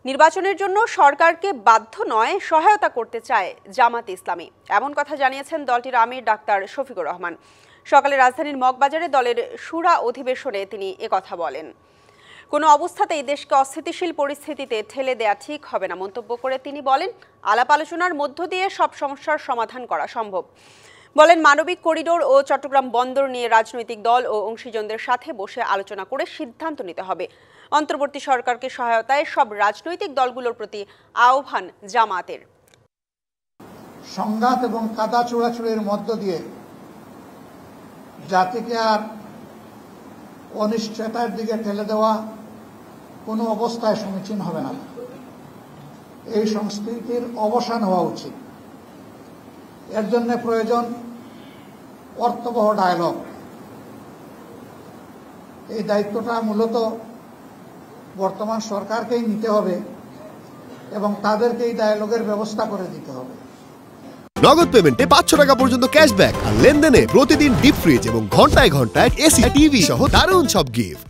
নির্বাচনের জন্য সরকারকে বাধ্য নয়, সহায়তা করতে চায় জামাত ইসলামী। এমন কথা জানিয়েছেন দলটির আমির ডাক্তার শফিকুর রহমান। সকালে রাজধানীর মগবাজারে দলের শুরা অধিবেশনে তিনি একথা বলেন। কোনো অবস্থাতেই দেশকে অস্থিতিশীল পরিস্থিতিতে ঠেলে দেয়া ঠিক হবে না মন্তব্য করে তিনি বলেন, আলাপ আলোচনার মধ্য দিয়ে সব সমস্যার সমাধান করা সম্ভব। বলেন, মানবিক করিডোর ও চট্টগ্রাম বন্দর নিয়ে রাজনৈতিক দল ও অংশীজনদের সাথে বসে আলোচনা করে সিদ্ধান্ত নিতে হবে। অন্তর্বর্তী সরকারকে সহায়তায় সব রাজনৈতিক দলগুলোর প্রতি আহ্বান জামাতের। সংঘাত এবং কাদা চূড়াচুড়ির মধ্য দিয়ে জাতিকে আর অনিশ্চয়তার দিকে ঠেলে দেওয়া কোনো অবস্থায় সমীচীন হবে না। এই সংস্কৃতির অবসান হওয়া উচিত। এর জন্য প্রয়োজন অর্থবহ ডায়ালগ। এই দায়িত্বটা মূলত বর্তমান সরকারকেই নিতে হবে এবং তাদেরকে এই ডায়ালগের ব্যবস্থা করে দিতে হবে। নগদ পেমেন্টে 500 টাকা পর্যন্ত ক্যাশব্যাক আর লেনদেনে প্রতিদিন ডিপ ফ্রিজ এবং ঘন্টায় ঘন্টায় এসি টিভি সহ দারুণ সব গিফট।